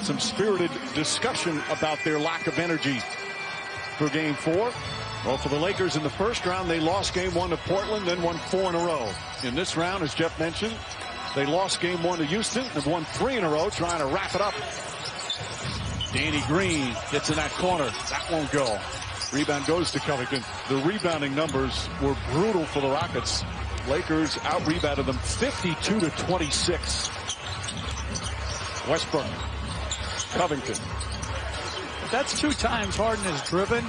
had some spirited discussion about their lack of energy for Game 4. Well, for the Lakers in the first round, they lost Game 1 to Portland, then won 4 in a row. In this round, as Jeff mentioned, they lost Game 1 to Houston and won 3 in a row, trying to wrap it up. Danny Green gets in that corner. That won't go. Rebound goes to Covington. The rebounding numbers were brutal for the Rockets. Lakers out-rebounded them 52-26. Westbrook. Covington. That's 2 times Harden has driven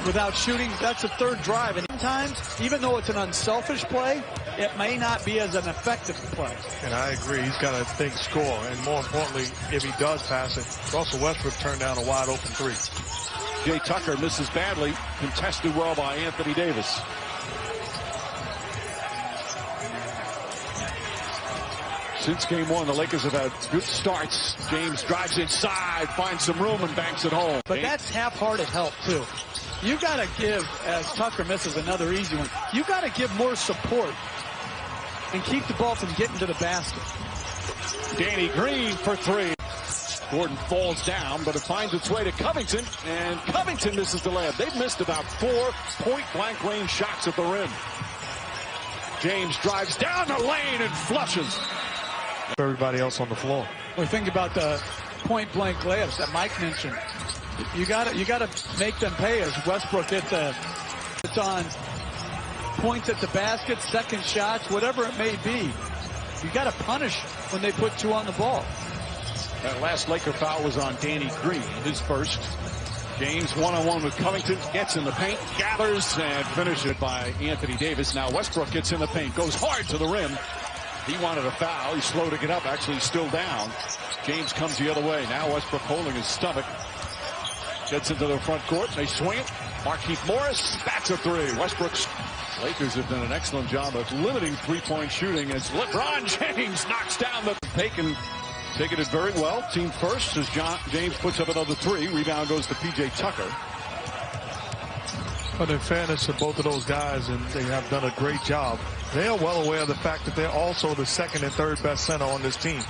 without shooting. That's a third drive. And sometimes, even though it's an unselfish play, it may not be as an effective play. And I agree. He's got to think score. And more importantly, if he does pass it, Russell Westbrook turned down a wide open 3. Jay Tucker misses badly. Contested well by Anthony Davis. Since Game 1, the Lakers have had good starts. James drives inside, finds some room, and banks it home. But that's half-hearted help, too. You got to give, as Tucker misses another easy one, you got to give more support and keep the ball from getting to the basket. Danny Green for 3. Gordon falls down, but it finds its way to Covington, and Covington misses the layup. They've missed about 4 point-blank range shots at the rim. James drives down the lane and flushes. Everybody else on the floor. Well, think about the point-blank layups that Mike mentioned. You gotta make them pay as Westbrook it's on points at the basket, second shots, whatever it may be. You gotta punish when they put 2 on the ball. That last Laker foul was on Danny Green, his first. James one-on-one with Covington, gets in the paint, gathers, and finishes it by Anthony Davis. Now Westbrook gets in the paint, goes hard to the rim. He wanted a foul. He's slow to get up, actually still down. James comes the other way. Now Westbrook holding his stomach. Gets into the front court. They swing it. Markieff Morris, that's a 3. Westbrook's Lakers have done an excellent job of limiting three-point shooting as LeBron James knocks down the Bacon. Taking it very well. Team first as James puts up another 3. Rebound goes to P.J. Tucker. But in fairness to both of those guys, and they have done a great job, they are well aware of the fact that they're also the second and third best center on this team.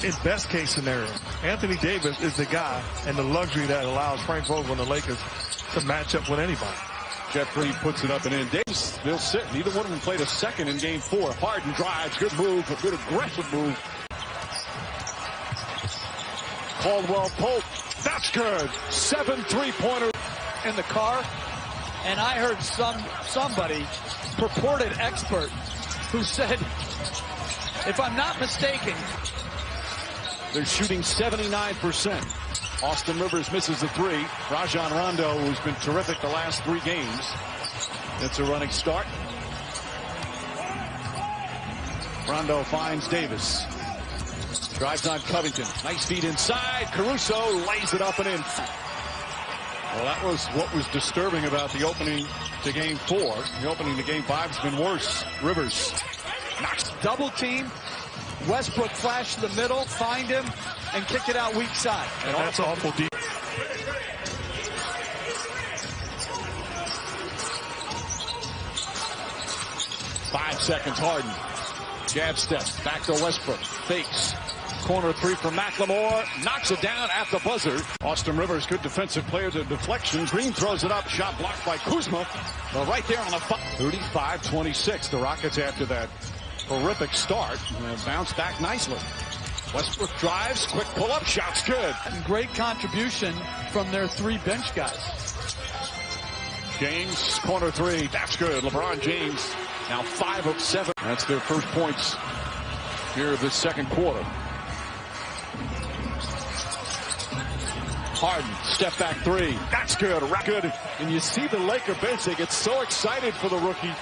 In best case scenario, Anthony Davis is the guy and the luxury that allows Frank Vogel and the Lakers to match up with anybody. Jeff Green puts it up and in. Davis, they'll sit. Neither one of them played a second in Game 4. Harden drives. Good move. A good aggressive move. Caldwell Pope. That's good. 7 3-pointer in the car. And I heard somebody, purported expert, who said, if I'm not mistaken, they're shooting 79%. Austin Rivers misses the 3. Rajon Rondo, who's been terrific the last 3 games. It's a running start. Rondo finds Davis. Drives on Covington. Nice feed inside. Caruso lays it up and in. Well, that was what was disturbing about the opening to Game 4. The opening to Game 5 has been worse. Rivers knocks. Double team. Westbrook flash to the middle, find him, and kick it out weak side. And that's awful deep. Five seconds, Harden. Jab step, back to Westbrook. Fakes. Corner 3 from McLemore. Knocks it down at the buzzer. Austin Rivers, good defensive player to deflection. Green throws it up. Shot blocked by Kuzma. Well, right there on the 35-26. The Rockets, after that horrific start, bounced back nicely. Westbrook drives. Quick pull-up. Shot's good. Great contribution from their 3 bench guys. James, corner 3. That's good. LeBron James now 5 of 7. That's their first points here of this second quarter. Harden, step back 3. That's good. Good. And you see the Laker bench, they get so excited for the rookie.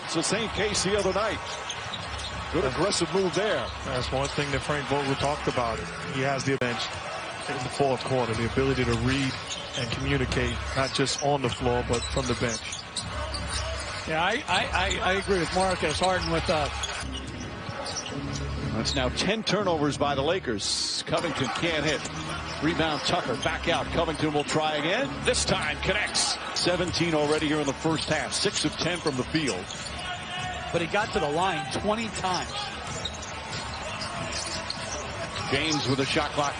It's the same case the other night. Good aggressive move there. That's one thing that Frank Vogel talked about. He has the bench in the fourth quarter, the ability to read and communicate, not just on the floor, but from the bench. Yeah, I agree with Marcus. Harden with That's now 10 turnovers by the Lakers. Covington can't hit. Rebound Tucker, back out. Covington will try again. This time connects. 17 already here in the first half. 6 of 10 from the field. But he got to the line 20 times. James with a shot clock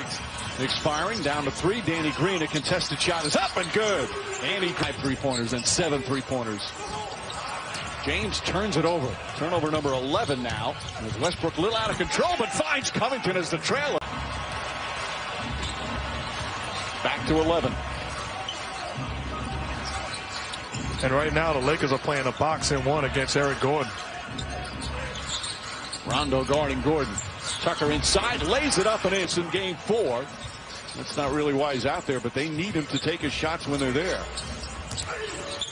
expiring, down to 3. Danny Green, a contested shot is up and good. Danny 5 3-pointers and 7 3-pointers. James turns it over. Turnover number 11 now. As Westbrook a little out of control, but finds Covington as the trailer. Back to 11. And right now the Lakers are playing a box-in-one against Eric Gordon. Rondo guarding Gordon. Tucker inside, lays it up and in. It's in game 4. That's not really why he's out there, but they need him to take his shots when they're there.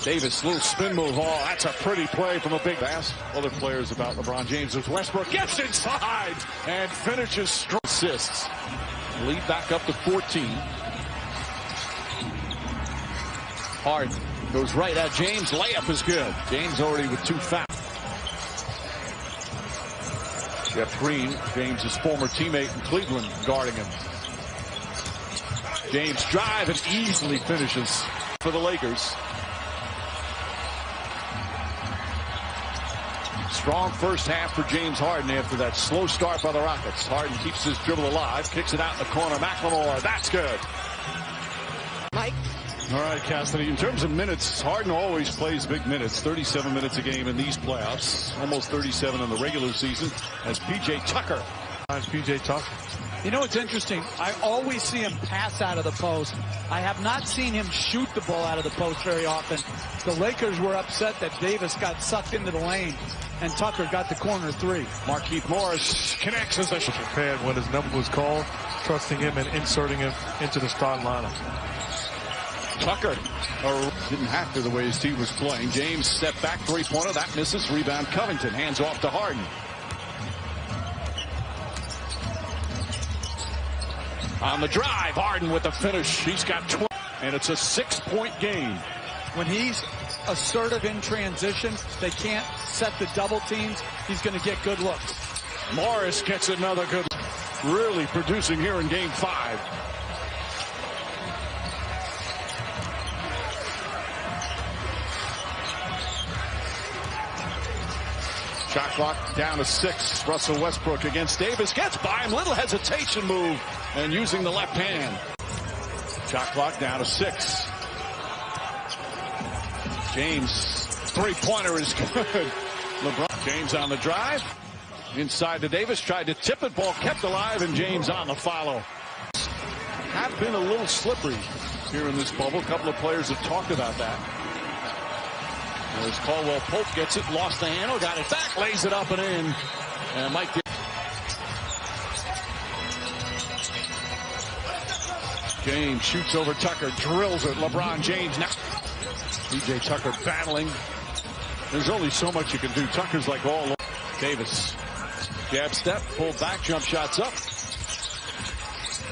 Davis, little spin move. Oh, that's a pretty play from a big pass. Other players about LeBron James as Westbrook gets inside and finishes strong. Assists. Lead back up to 14. Harden goes right at James. Layup is good. James already with 2 fouls. Jeff Green, James's former teammate in Cleveland, guarding him. James drive and easily finishes for the Lakers. Strong first half for James Harden after that slow start by the Rockets. Harden keeps his dribble alive, kicks it out in the corner. McLemore, that's good. Mike. All right, Cassidy, in terms of minutes, Harden always plays big minutes, 37 minutes a game in these playoffs, almost 37 in the regular season, as P.J. Tucker. P.J. Tucker. You know, it's interesting. I always see him pass out of the post. I have not seen him shoot the ball out of the post very often. The Lakers were upset that Davis got sucked into the lane and Tucker got the corner 3. Markieff Morris connects as a prepared when his number was called, trusting him and inserting him into the starting lineup. Tucker didn't have to the way his team was playing. James step back 3-pointer. That misses. Rebound Covington. Hands off to Harden. On the drive, Harden with the finish. He's got 20, and it's a 6-point game. When he's assertive in transition, they can't set the double teams. He's going to get good looks. Morris gets another good. Really producing here in game 5. Shot clock down to 6. Russell Westbrook against Davis. Gets by him. Little hesitation move. And using the left hand. Shot clock down to 6. James. 3-pointer is good. LeBron James on the drive. Inside to Davis. Tried to tip it. Ball kept alive. And James on the follow. Have been a little slippery here in this bubble. A couple of players have talked about that. As Caldwell Pope gets it, lost the handle, got it back, lays it up and in. And Mike. James shoots over Tucker, drills it. LeBron James now. P.J. Tucker battling. There's only so much you can do. Tucker's like all over. Davis. Jab step, pull back, jump shots up.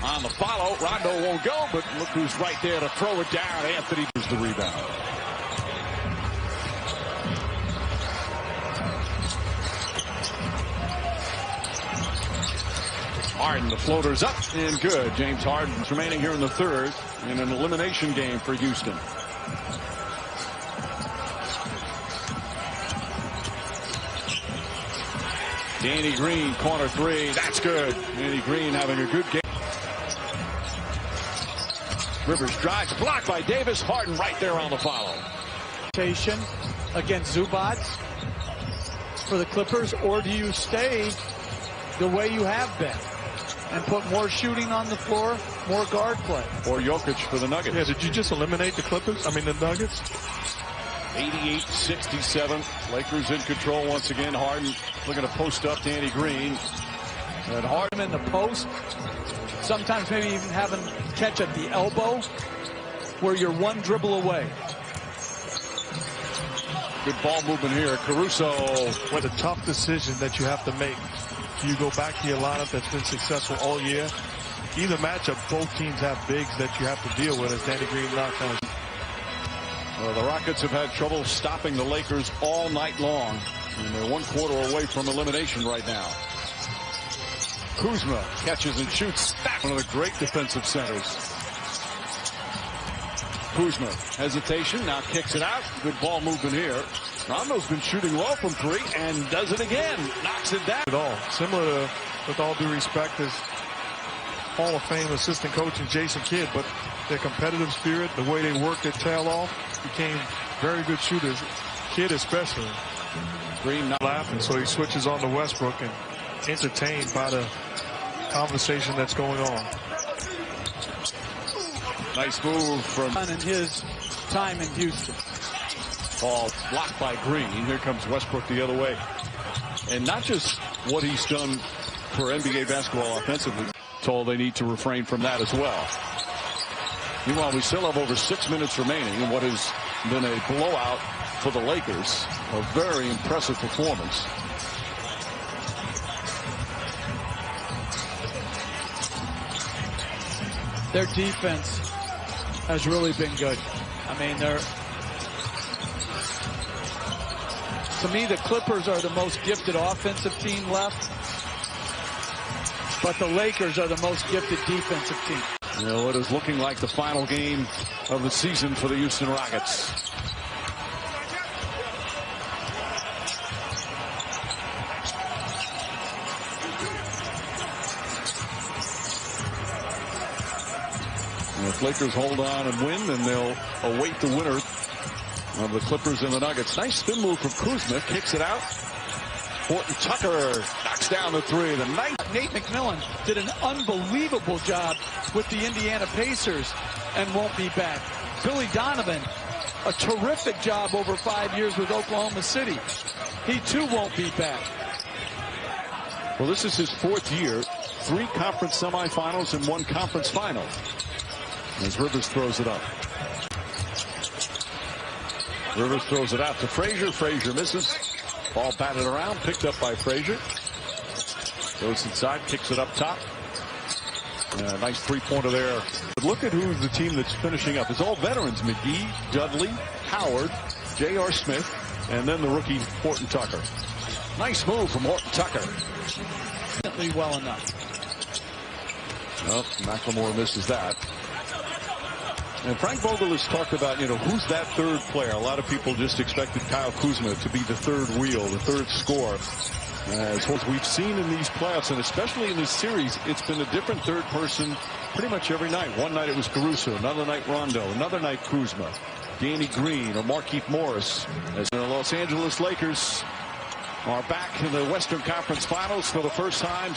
On the follow, Rondo won't go, but look who's right there to throw it down. Anthony does the rebound. Harden, the floater's up and good. James Harden's remaining here in the 3rd in an elimination game for Houston. Danny Green, corner 3. That's good. Danny Green having a good game. Rivers drives, blocked by Davis. Harden right there on the follow. Against Zubac for the Clippers, or do you stay the way you have been and put more shooting on the floor, more guard play? Or Jokic for the Nuggets. Yeah, did you just eliminate the Clippers? I mean, the Nuggets? 88-67. Lakers in control once again. Harden looking to post up Danny Green. And Harden in the post. Sometimes maybe even having catch at the elbow where you're one dribble away. Good ball movement here. Caruso. What a tough decision that you have to make. Do you go back to your lineup that's been successful all year? Either matchup, both teams have bigs that you have to deal with as Danny Green knocked on. Well, the Rockets have had trouble stopping the Lakers all night long. And they're 1 quarter away from elimination right now. Kuzma catches and shoots. Back. One of the great defensive centers. Kuzma, hesitation, now kicks it out. Good ball movement here. Rondo's been shooting low from 3 and does it again. Knocks it down. At all. Similar to, with all due respect, as Hall of Fame assistant coach and Jason Kidd, but their competitive spirit, the way they worked their tail off, became very good shooters. Kidd especially. Green not Laughing, so he switches on to Westbrook and entertained by the conversation that's going on. nice move from in his time in Houston. Ball blocked by Green. Here comes Westbrook the other way. And not just what he's done for NBA basketball offensively. Told they need to refrain from that as well. Meanwhile, we still have over 6 minutes remaining in what has been a blowout for the Lakers. A very impressive performance. Their defense has really been good. I mean, to me, the Clippers are the most gifted offensive team left, but the Lakers are the most gifted defensive team. You know, it is looking like the final game of the season for the Houston Rockets. And if Lakers hold on and win, then they'll await the winner of the Clippers and the Nuggets. Nice spin move from Kuzma. Kicks it out. Horton Tucker knocks down the three. The night. Nate McMillan did an unbelievable job with the Indiana Pacers and won't be back. Billy Donovan, a terrific job over 5 years with Oklahoma City. He too won't be back. Well, this is his 4th year. 3 conference semifinals and 1 conference final. As Rivers throws it up. Rivers throws it out to Frazier. Frazier misses. Ball batted around, picked up by Frazier. Goes inside, kicks it up top. Nice three-pointer there. But look at who the team that's finishing up. It's all veterans. McGee, Dudley, Howard, J.R. Smith, and then the rookie Horton Tucker. Nice move from Horton Tucker. Well enough. Well, McLemore misses that. And Frank Vogel has talked about, who's that third player. A lot of people just expected Kyle Kuzma to be the third wheel, the third scorer. As we've seen in these playoffs, and especially in this series, it's been a different third person pretty much every night. One night it was Caruso, another night Rondo, another night Kuzma, Danny Green, or Markieff Morris. As the Los Angeles Lakers are back in the Western Conference Finals for the first time.